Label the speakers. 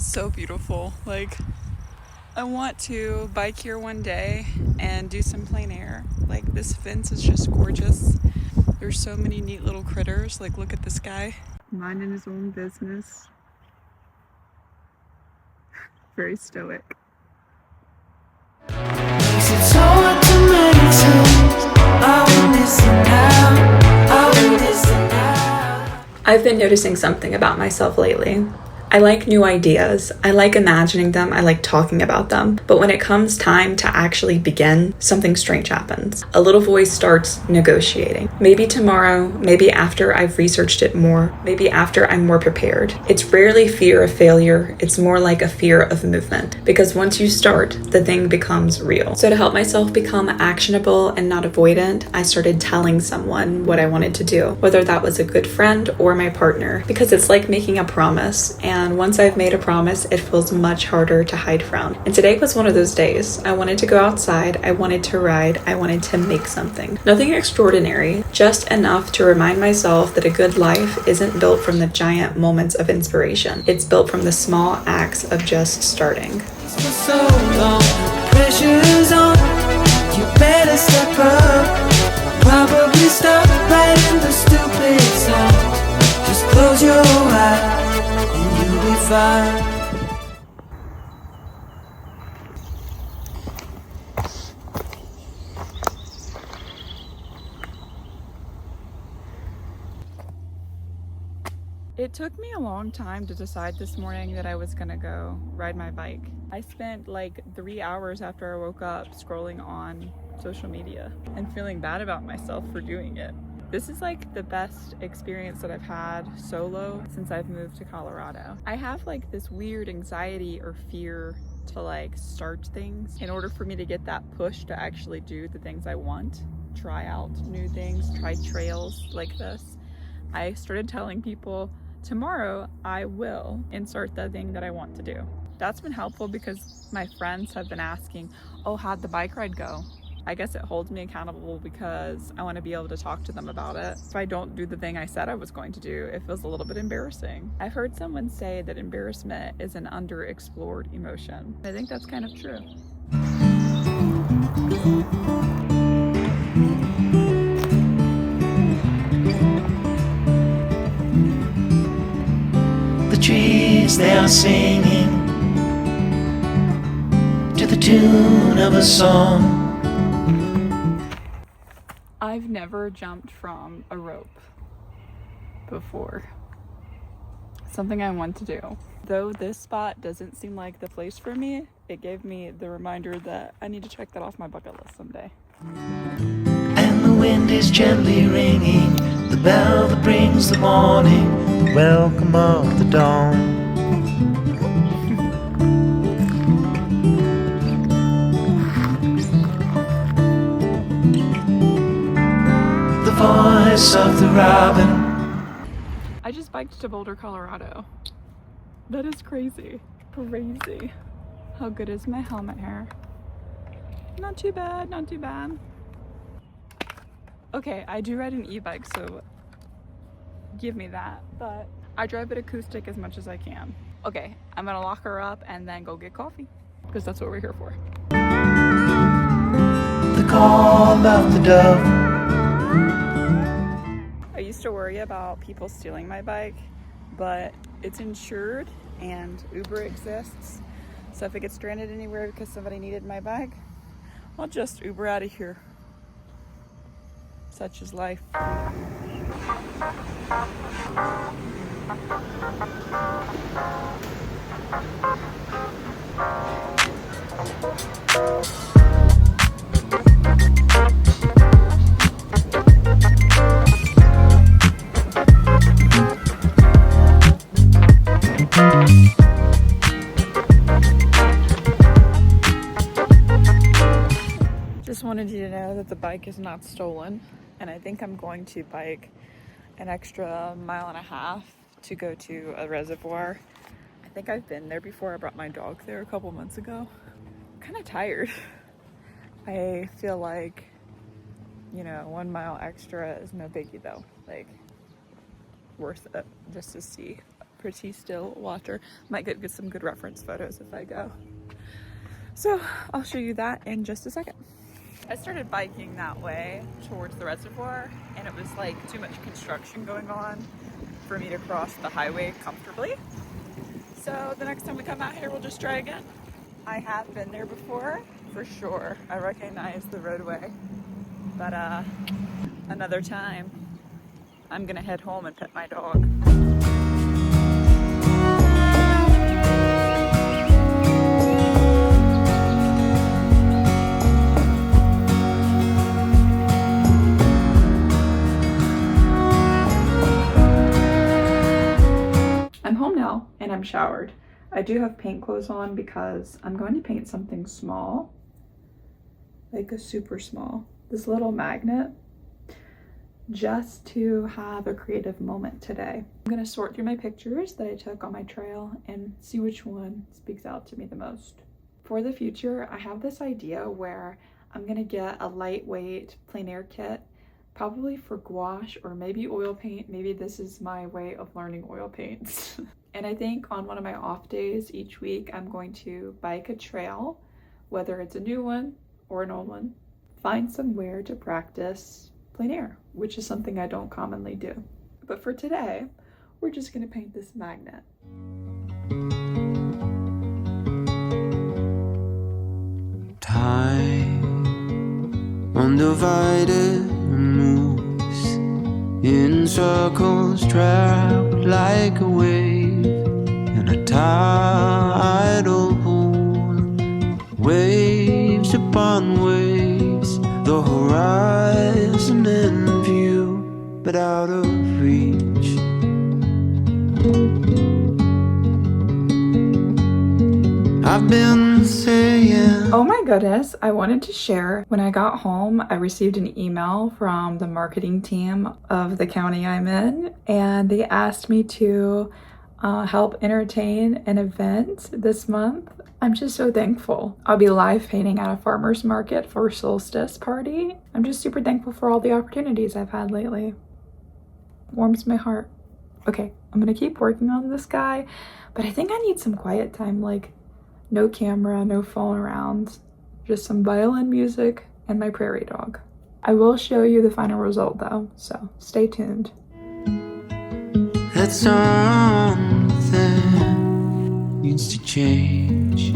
Speaker 1: so beautiful. Like, I want to bike here one day and do some plein air. Like, this fence is just gorgeous. There's so many neat little critters. Like, look at this guy minding his own business. Very stoic. I've been noticing something about myself lately. I like new ideas. I like imagining them. I like talking about them. But when it comes time to actually begin, something strange happens. A little voice starts negotiating. Maybe tomorrow, maybe after I've researched it more, maybe after I'm more prepared. It's rarely fear of failure. It's more like a fear of movement. Because once you start, the thing becomes real. So to help myself become actionable and not avoidant, I started telling someone what I wanted to do, whether that was a good friend or my partner, because it's like making a promise. And once I've made a promise, it feels much harder to hide from. And today was one of those days. I wanted to go outside, I wanted to ride, I wanted to make something. Nothing extraordinary, just enough to remind myself that a good life isn't built from the giant moments of inspiration. It's built from the small acts of just starting.
Speaker 2: For so long, pressure's on. You better step up. Probably stop right in the stupid song. Just close your eyes.
Speaker 1: It took me a long time to decide this morning that I was gonna go ride my bike. I spent like 3 hours after I woke up scrolling on social media and feeling bad about myself for doing it. This is like the best experience that I've had solo since I've moved to Colorado. I have like this weird anxiety or fear to like start things in order for me to get that push to actually do the things I want, try out new things, try trails like this. I started telling people tomorrow I will insert the thing that I want to do. That's been helpful because my friends have been asking, oh, how'd the bike ride go? I guess it holds me accountable because I want to be able to talk to them about it. If I don't do the thing I said I was going to do, it feels a little bit embarrassing. I've heard someone say that embarrassment is an underexplored emotion. I think that's kind of true.
Speaker 2: The trees, they are singing to the tune of a song.
Speaker 1: I've never jumped from a rope before. Something I want to do. Though this spot doesn't seem like the place for me, it gave me the reminder that I need to check that off my bucket list someday.
Speaker 2: And the wind is gently ringing, the bell that brings the morning, the welcome of the dawn. The voice of the robin.
Speaker 1: I just biked to Boulder, Colorado. That is crazy. Crazy. How good is my helmet hair? Not too bad, not too bad. Okay, I do ride an e-bike, so give me that, but I drive it acoustic as much as I can. Okay, I'm gonna lock her up and then go get coffee, because that's what we're here for.
Speaker 2: The call of the dove.
Speaker 1: I used to worry about people stealing my bike, but it's insured and Uber exists. So if it gets stranded anywhere because somebody needed my bike, I'll just Uber out of here. Such is life. Just wanted you to know that the bike is not stolen, and I think I'm going to bike an extra 1.5 miles to go to a reservoir. I think I've been there before. I brought my dog there a couple months ago. I'm kind of tired. I feel like, 1 mile extra is no biggie though. Like, worth it just to see pretty still water. Might get some good reference photos if I go. So I'll show you that in just a second. I started biking that way towards the reservoir, and it was like too much construction going on for me to cross the highway comfortably. So the next time we come out here, we'll just try again. I have been there before, for sure. I recognize the roadway, but another time, I'm gonna head home and pet my dog. I'm home now and I'm showered. I do have paint clothes on because I'm going to paint something small, like a super small, this little magnet, just to have a creative moment today. I'm gonna sort through my pictures that I took on my trail and see which one speaks out to me the most. For the future, I have this idea where I'm gonna get a lightweight plein air kit, probably for gouache or maybe oil paint. Maybe this is my way of learning oil paints. And I think on one of my off days each week, I'm going to bike a trail, whether it's a new one or an old one, find somewhere to practice plein air, which is something I don't commonly do. But for today, we're just gonna paint this magnet.
Speaker 2: Time undivided moves in circles, trapped like a wave in a tidal pool. Waves upon waves, the horizon in view, but out of reach. I've been saying,
Speaker 1: oh my goodness, I wanted to share. When I got home, I received an email from the marketing team of the county I'm in, and they asked me to help entertain an event this month. I'm just so thankful. I'll be live painting at a farmer's market for solstice party. I'm just super thankful for all the opportunities I've had lately. Warms my heart. Okay, I'm gonna keep working on this guy, but I think I need some quiet time, like no camera, no phone around, just some violin music and my prairie dog. I will show you the final result though, so stay tuned.
Speaker 2: that something needs to change.